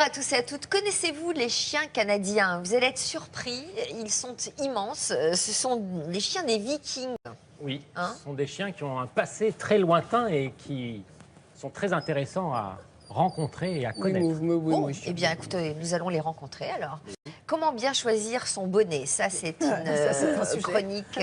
à tous et à toutes. Connaissez-vous les chiens canadiens? Vous allez être surpris, ils sont immenses. Ce sont les chiens des Vikings. Oui, Hein? ce sont des chiens qui ont un passé très lointain et qui sont très intéressants à rencontrer et à connaître. Bon, eh bien, écoutez, nous allons les rencontrer alors. Comment bien choisir son bonnet? Ça, c'est une chronique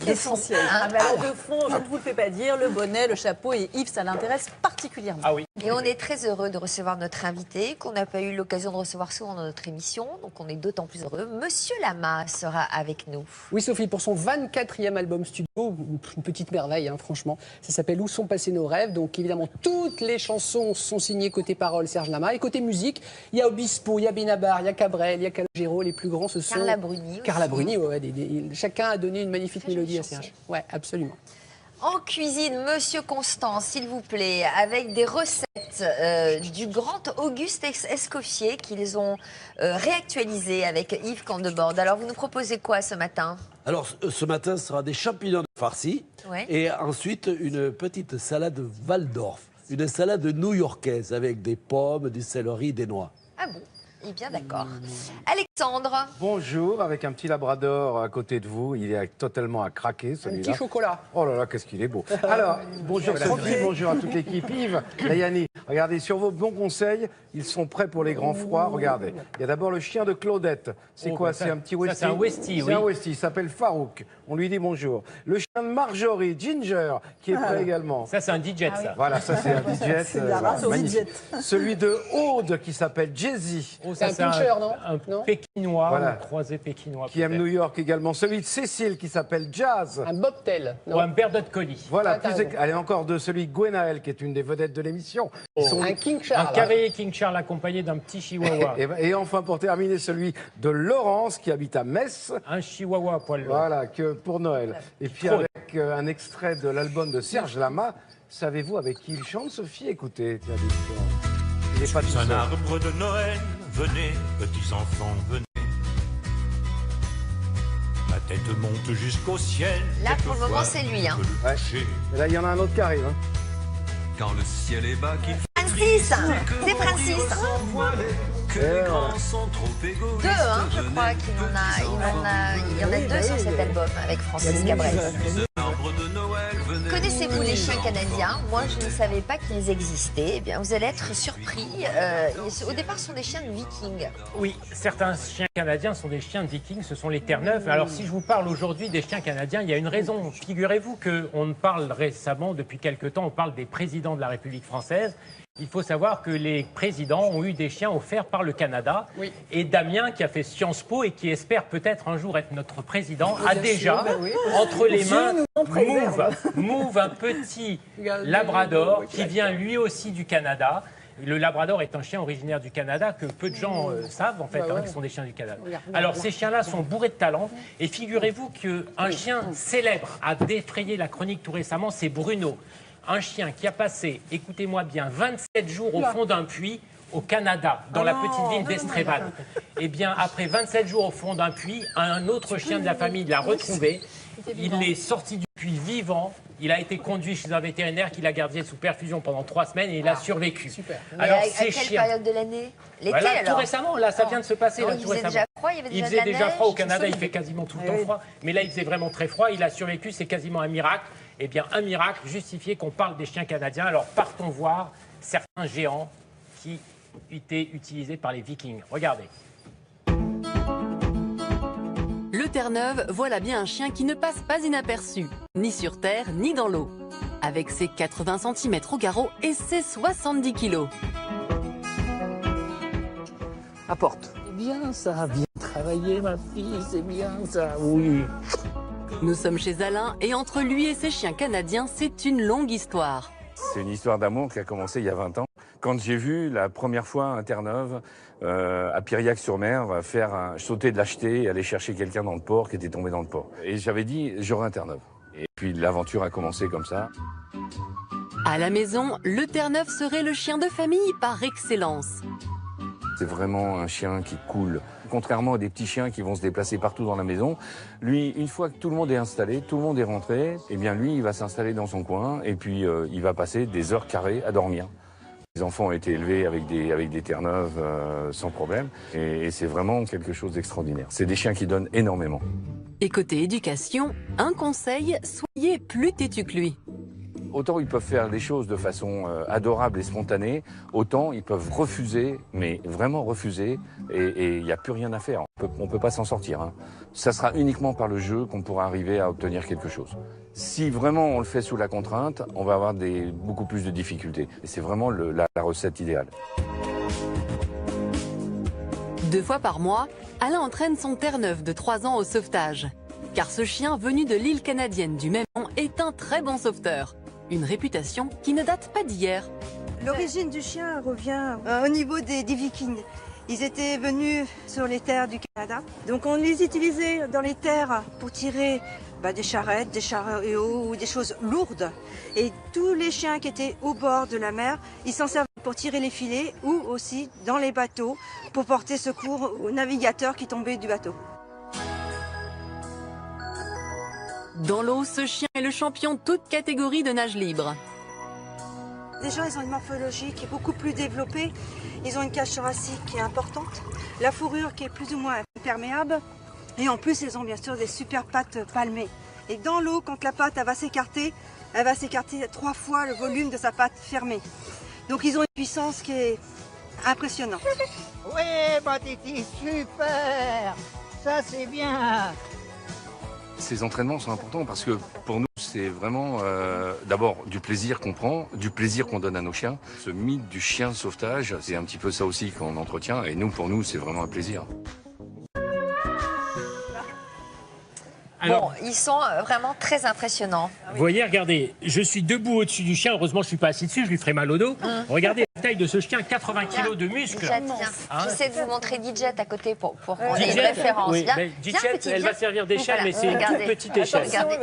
essentielle. Hein? Mais alors, de fond, je ne vous le fais pas dire, le bonnet, le chapeau et Yves, ça l'intéresse particulièrement. Ah oui. Et on est très heureux de recevoir notre invité, qu'on n'a pas eu l'occasion de recevoir souvent dans notre émission. Donc, on est d'autant plus heureux. Monsieur Lama sera avec nous. Oui, Sophie, pour son 24e album studio, une petite merveille, hein, franchement. Ça s'appelle Où sont passés nos rêves. Donc, évidemment, toutes les chansons sont signées côté parole Serge Lama. Et côté musique, il y a Obispo, il y a Benabar, il y a Cabrel, il y a Calogero. Les plus grands, ce sont... Carla Bruni. Carla Bruni, ouais, chacun a donné une magnifique Très mélodie à jolie Serge. Ouais, absolument. En cuisine, Monsieur Constant, s'il vous plaît, avec des recettes du grand Auguste Escoffier qu'ils ont réactualisées avec Yves Candebord. Alors, vous nous proposez quoi ce matin? Alors, ce matin, ce sera des champignons farcis Ouais. et ensuite une petite salade Waldorf, une salade new-yorkaise avec des pommes, du céleri, des noix. Ah bon? Eh bien, d'accord. Alexandre. Bonjour, avec un petit labrador à côté de vous. Il est totalement à craquer, Un celui-là. petit chocolat. Oh là là, qu'est-ce qu'il est beau. Alors, bonjour Sophie, bonjour à toute l'équipe. Yves, Layani, regardez, sur vos bons conseils, ils sont prêts pour les grands froids. Regardez, il y a d'abord le chien de Claudette. C'est quoi? C'est un petit Westie? C'est un Westie, oui. C'est un Westie, il s'appelle Farouk. On lui dit bonjour. Le chien de Marjorie, Ginger, qui est prêt également. Ça, c'est un DJ, ça. Voilà, ça c'est un budget. C'est de la race au magnifique. Celui de Aude, qui s'appelle Jay-Z. Oh, C'est un pincher, non? Un pékinois, Voilà. un croisé pékinois. Qui aime New York également. Celui de Cécile qui s'appelle Jazz. Un bobtail. Ou un Berdot Collie. Voilà, Ah, t'as raison. allez, encore de celui de Gwenaël qui est une des vedettes de l'émission. Un King Un Charles. cavalier King Charles accompagné d'un petit chihuahua. Et enfin, pour terminer, celui de Laurence qui habite à Metz. Un chihuahua à poil long. Voilà, que pour Noël. Et puis Trop. avec un extrait de l'album de Serge Lama. Savez-vous avec qui il chante, Sophie? Écoutez, tiens, dites donc. Il n'est pas tout Un seul. arbre de Noël, venez, petits enfants, venez. Ma tête monte jusqu'au ciel. Là, pour le quelquefois, moment, c'est lui, hein. je peux le Ouais. toucher. Et là, il y en a un autre qui arrive. Hein. Quand le ciel est bas, qu'il Francis, c'est Francis. que les grands sont trop égoïstes. Deux, hein, je crois qu'il y en a deux sur cet album avec Francis Cabrel. Un arbre de Noël, venez. Connaissez-vous les chiens canadiens? Moi, je ne savais pas qu'ils existaient. Eh bien, vous allez être surpris. Au départ, ce sont des chiens de vikings. Oui, certains chiens canadiens sont des chiens de vikings, ce sont les Terre-Neuve. Alors si je vous parle aujourd'hui des chiens canadiens, il y a une raison. Figurez-vous qu'on parle récemment, depuis quelque temps, on parle des présidents de la République française. Il faut savoir que les présidents ont eu des chiens offerts par le Canada. Oui. Et Damien, qui a fait Sciences Po et qui espère peut-être un jour être notre président, a déjà entre les mains Move, un petit labrador qui vient lui aussi du Canada. Le labrador est un chien originaire du Canada que peu de gens savent en fait, hein, qui sont des chiens du Canada. Alors ces chiens-là sont bourrés de talent et figurez-vous qu'un chien célèbre a défrayé la chronique tout récemment, c'est Bruno. Un chien qui a passé, écoutez-moi bien, 27 jours au fond d'un puits au Canada, dans la petite ville d'Estrévan. Eh bien, après 27 jours au fond d'un puits, un autre chien de la famille l'a retrouvé. Il est sorti du puits vivant. Il a été conduit chez un vétérinaire qui l'a gardé sous perfusion pendant 3 semaines et il a survécu. Super. Alors, à ces quelle chiens, période de l'année? L'été, voilà, tout alors? récemment, là, ça vient de se passer. Non, Là, il tout faisait récemment. déjà froid, il y avait déjà Il de faisait la déjà neige. froid au Canada, il fait quasiment tout le temps froid. Mais là, il faisait vraiment très froid. Il a survécu, c'est quasiment un miracle. Eh bien, un miracle justifié qu'on parle des chiens canadiens. Alors, partons voir certains géants qui étaient utilisés par les Vikings. Regardez. Le Terre-Neuve, voilà bien un chien qui ne passe pas inaperçu, ni sur terre, ni dans l'eau. Avec ses 80 cm au garrot et ses 70 kg. Apporte. C'est bien ça, viens travailler ma fille, c'est bien ça, oui. Nous sommes chez Alain et entre lui et ses chiens canadiens, c'est une longue histoire. C'est une histoire d'amour qui a commencé il y a 20 ans. Quand j'ai vu la première fois un Terre-Neuve à Piriac-sur-Mer sauter de l'acheter et aller chercher quelqu'un dans le port qui était tombé dans le port. Et j'avais dit, j'aurai un Terre-Neuve. Et puis l'aventure a commencé comme ça. À la maison, le Terre-Neuve serait le chien de famille par excellence. C'est vraiment un chien qui coule. Contrairement à des petits chiens qui vont se déplacer partout dans la maison, lui, une fois que tout le monde est installé, tout le monde est rentré, eh bien lui, il va s'installer dans son coin et puis il va passer des heures carrées à dormir. Les enfants ont été élevés avec des Terre-Neuve sans problème. Et c'est vraiment quelque chose d'extraordinaire. C'est des chiens qui donnent énormément. Et côté éducation, un conseil, soyez plus têtu que lui. Autant ils peuvent faire les choses de façon adorable et spontanée, autant ils peuvent refuser, mais vraiment refuser, et il n'y a plus rien à faire. On ne peut pas s'en sortir. Hein. Ça sera uniquement par le jeu qu'on pourra arriver à obtenir quelque chose. Si vraiment on le fait sous la contrainte, on va avoir beaucoup plus de difficultés. Et c'est vraiment la recette idéale. 2 fois par mois, Alain entraîne son Terre-Neuve de 3 ans au sauvetage. Car ce chien venu de l'île canadienne du même nom est un très bon sauveteur. Une réputation qui ne date pas d'hier. L'origine du chien revient au niveau des Vikings. Ils étaient venus sur les terres du Canada. Donc on les utilisait dans les terres pour tirer des charrettes, des chariots ou des choses lourdes. Et tous les chiens qui étaient au bord de la mer, ils s'en servaient pour tirer les filets ou aussi dans les bateaux pour porter secours aux navigateurs qui tombaient du bateau. Dans l'eau, ce chien est le champion toute catégorie de nage libre. Déjà, ils ont une morphologie qui est beaucoup plus développée. Ils ont une cage thoracique qui est importante, la fourrure qui est plus ou moins imperméable. Et en plus, ils ont bien sûr des super pattes palmées. Et dans l'eau, quand la patte elle va s'écarter 3 fois le volume de sa patte fermée. Donc ils ont une puissance qui est impressionnante. Oui, Titi, super. Ça, c'est bien. Ces entraînements sont importants parce que pour nous, c'est vraiment d'abord du plaisir qu'on prend, du plaisir qu'on donne à nos chiens. Ce mythe du chien de sauvetage, c'est un petit peu ça aussi qu'on entretient. Et nous, pour nous, c'est vraiment un plaisir. Alors, ils sont vraiment très impressionnants. Vous voyez, regardez, je suis debout au-dessus du chien. Heureusement, je ne suis pas assis dessus, je lui ferai mal au dos. Regardez la taille de ce chien, 80 kg de muscles. Didget, tiens. Hein? J'essaie de vous montrer Didget à côté pour qu'on ait une Didget, référence. oui, Viens, mais viens, Didget, petit, elle viens. va servir d'échelle, Voilà, mais c'est une toute regardez. petite échelle. Regardez.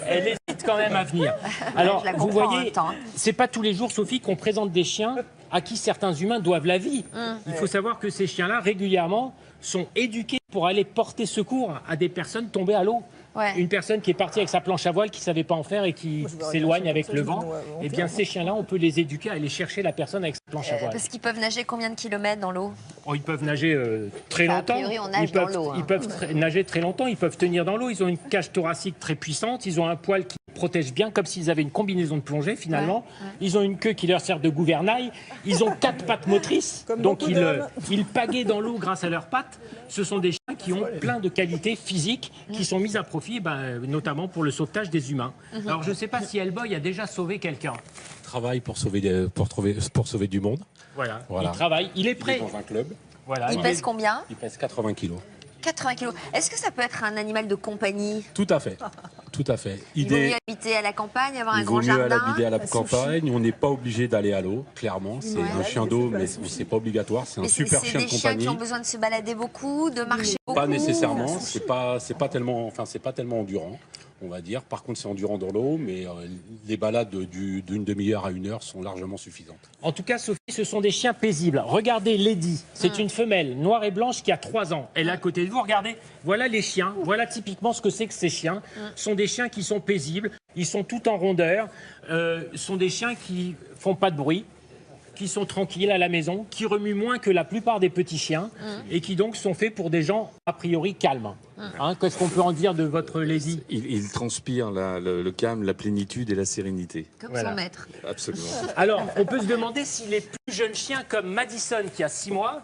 Elle hésite quand même à venir. Alors, Je la vous comprends en voyez, même temps. c'est pas tous les jours, Sophie, qu'on présente des chiens à qui certains humains doivent la vie. Il faut savoir que ces chiens-là, régulièrement, sont éduqués pour aller porter secours à des personnes tombées à l'eau. Ouais. Une personne qui est partie avec sa planche à voile, qui ne savait pas en faire et qui s'éloigne avec le vent, eh bien ces chiens-là, on peut les éduquer à aller chercher la personne avec sa planche à voile. Parce qu'ils peuvent nager combien de kilomètres dans l'eau? Oh, ils peuvent nager très Enfin, a longtemps. priori, on nage Ils peuvent, dans l'eau, hein. ils peuvent nager très longtemps, ils peuvent tenir dans l'eau. Ils ont une cage thoracique très puissante, ils ont un poil qui protège bien, comme s'ils avaient une combinaison de plongée finalement. Ils ont une queue qui leur sert de gouvernail. Ils ont 4 pattes motrices, donc ils pagaient dans l'eau grâce à leurs pattes. Ce sont des chiens qui ont plein de qualités physiques qui sont mises à profit, notamment pour le sauvetage des humains. Alors je ne sais pas si Hellboy a déjà sauvé quelqu'un. Travaille pour sauver du monde. Voilà. Il travaille, il est prêt. Il est dans un club. Voilà. Il pèse combien? Il pèse 80 kilos. 80 kilos. Est-ce que ça peut être un animal de compagnie? Tout à fait. Tout à fait. Il vaut mieux habiter à la campagne, avoir un grand Il vaut mieux jardin? habiter à la campagne. On n'est pas obligé d'aller à l'eau, clairement. C'est un chien d'eau, mais c'est pas obligatoire. C'est un super chien de compagnie. C'est des chiens qui ont besoin de se balader beaucoup, de marcher beaucoup? Pas nécessairement. C'est pas tellement endurant, on va dire. Par contre, c'est endurant dans l'eau, mais les balades d'une demi-heure à 1 heure sont largement suffisantes. En tout cas, Sophie, ce sont des chiens paisibles. Regardez Lady, c'est une femelle noire et blanche qui a 3 ans. Elle est à côté de vous, regardez, voilà les chiens, voilà typiquement ce que c'est que ces chiens. Ce sont des chiens qui sont paisibles, ils sont tout en rondeur, ce sont des chiens qui font pas de bruit, qui sont tranquilles à la maison, qui remuent moins que la plupart des petits chiens et qui donc sont faits pour des gens a priori calmes. Hein, qu'est-ce qu'on peut en dire de votre Lady? Il transpire le calme, la plénitude et la sérénité. Comme son maître. Absolument. Alors, on peut se demander si les plus jeunes chiens comme Madison qui a 6 mois,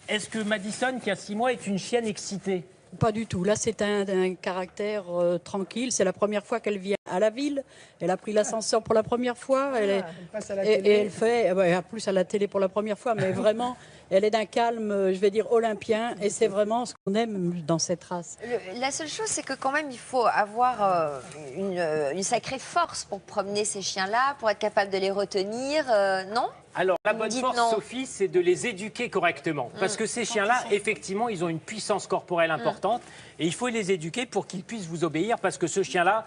est-ce que Madison qui a 6 mois est une chienne excitée? Pas du tout. Là, c'est un caractère tranquille. C'est la première fois qu'elle vient à la ville. Elle a pris l'ascenseur pour la première fois. Elle passe à la télé. Et elle fait, en plus à la télé pour la première fois, mais vraiment, elle est d'un calme, je vais dire, olympien. Et c'est vraiment ce qu'on aime dans cette race. La seule chose, c'est que quand même, il faut avoir une sacrée force pour promener ces chiens-là, pour être capable de les retenir, non? Alors, la bonne force, non. Sophie, c'est de les éduquer correctement. Parce que ces chiens-là, effectivement, ils ont une puissance corporelle importante. Et il faut les éduquer pour qu'ils puissent vous obéir. Parce que ce chien-là,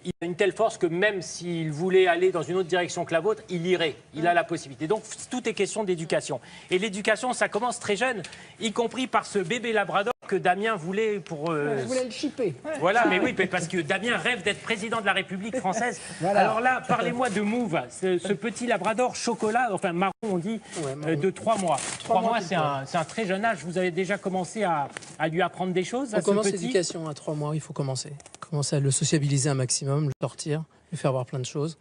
il a une telle force que même s'il voulait aller dans une autre direction que la vôtre, il irait. Il a la possibilité. Donc, tout est question d'éducation. Et l'éducation, ça commence très jeune, y compris par ce bébé labrador que Damien voulait pour... Je voulais le chipper. Voilà, mais oui, parce que Damien rêve d'être président de la République française. Voilà. Alors là, parlez-moi de Move, ce petit labrador chocolat, enfin marron on dit, de 3 mois. 3 mois, c'est un très jeune âge. Vous avez déjà commencé à lui apprendre des choses à On ce commence petit l'éducation à 3 mois, il faut commencer. Commencer à le sociabiliser un maximum, le sortir, lui faire voir plein de choses.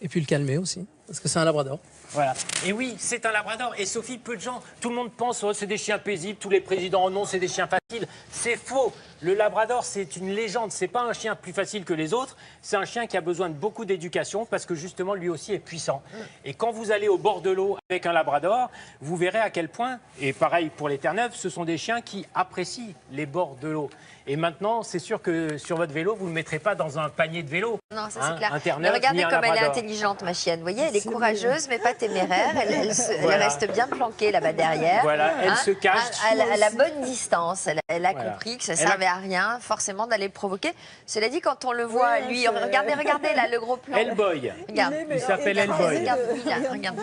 Et puis le calmer aussi, parce que c'est un labrador. Voilà. Et oui, c'est un labrador. Et Sophie, peu de gens, tout le monde pense, oh, c'est des chiens paisibles, tous les présidents en ont, c'est des chiens faciles. C'est faux. Le labrador, c'est une légende. C'est pas un chien plus facile que les autres. C'est un chien qui a besoin de beaucoup d'éducation parce que justement, lui aussi est puissant. Et quand vous allez au bord de l'eau avec un labrador, vous verrez à quel point, et pareil pour les Terre-Neuve, ce sont des chiens qui apprécient les bords de l'eau. Et maintenant, c'est sûr que sur votre vélo, vous ne le mettrez pas dans un panier de vélo. Non, ça c'est clair. Un Mais Terre-Neuve, regardez ni un comme elle est labrador. intelligente, ma chienne. Vous voyez, elle est courageuse, mais pas téméraire. Elle Voilà. reste bien planquée là-bas derrière. Voilà, elle se cache. À la bonne distance. Elle a Voilà. compris que ça ne servait à rien, forcément, d'aller le provoquer. Cela dit, quand on le voit, lui, regardez là, le gros plan. Hellboy. Regarde. Il s'appelle Hellboy. Regarde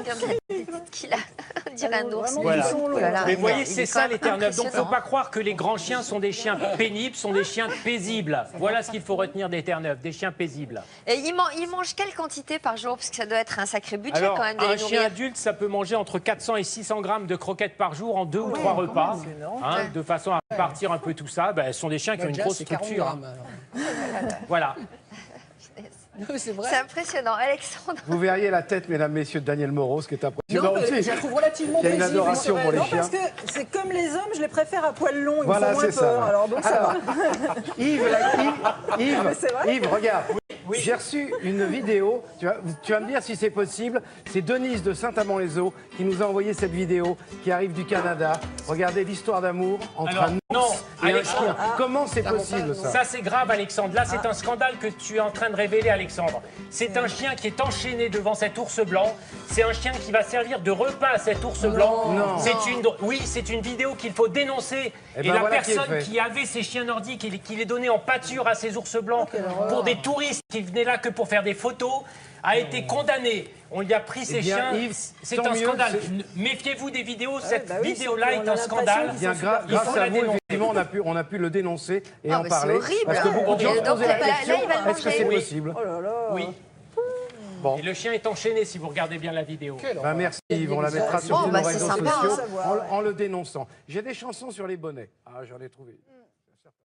la tête qu'il a. On dirait un ours. Voilà. Voilà. Mais vous voyez, Il c'est est ça quand les même Terre-Neuve. Donc, il ne faut impressionnant. pas croire que les grands chiens sont des chiens pénibles, sont des chiens paisibles. Voilà ce qu'il faut retenir des Terre-Neuve, des chiens paisibles. Et il mange quelle quantité par jour? Parce que ça doit être un sacré budget Alors, quand même de un les chien nourrir. adulte, ça peut manger entre 400 et 600 grammes de croquettes par jour en 2 ou 3 repas, de façon à répartir un peu tout ça. Ben, ce sont des chiens qui ont une Déjà, grosse c'est 40 structure. grammes, alors. Voilà. C'est vrai. C'est impressionnant. Alexandre. Vous verriez la tête, mesdames, messieurs, de Daniel Moreau, ce qui est impressionnant Non, mais aussi. je la trouve relativement Il y a une paisible, adoration pour les non, chiens. parce que c'est comme les hommes, je les préfère à poil long, ils Voilà, me font moins c'est ça. peur. Alors, donc ça va. Yves, regarde. J'ai reçu une vidéo, tu vas me dire si c'est possible. C'est Denise de Saint-Amand-les-Eaux qui nous a envoyé cette vidéo qui arrive du Canada. Regardez l'histoire d'amour entre Alors, un non, ours et un Alexandre. chien. Comment c'est possible ça? Ça, c'est grave, Alexandre. Là, c'est un scandale que tu es en train de révéler, Alexandre. C'est un chien qui est enchaîné devant cet ours blanc. C'est un chien qui va servir de repas à cet ours blanc. Non. Oui, c'est une vidéo qu'il faut dénoncer. Eh Et ben la voilà qui est personne fait. qui avait ces chiens nordiques et qui les donnait en pâture à ces ours blancs pour des touristes qui venaient là que pour faire des photos, a été condamné. On lui a pris ses bien, chiens. Yves, C'est tant un mieux, scandale. c'est- Méfiez-vous des vidéos. Cette oui, vidéo-là c'est- est on a un l'impression scandale. qu'ils Bien, sont grâce Il faut à la vous, dénoncer. effectivement, on a pu le dénoncer et en mais parler. c'est horrible. Parce que beaucoup de gens se Donc, posaient la là, question, il va le est-ce que manger. c'est Oui. possible? Oh là là. Oui. Bon. Et le chien est enchaîné si vous regardez bien la vidéo. Ben, merci Yves, on la mettra sur Oh, tous bah, nos c'est réseaux sympa, sociaux hein. en le dénonçant. J'ai des chansons sur les bonnets. Ah, j'en ai trouvé.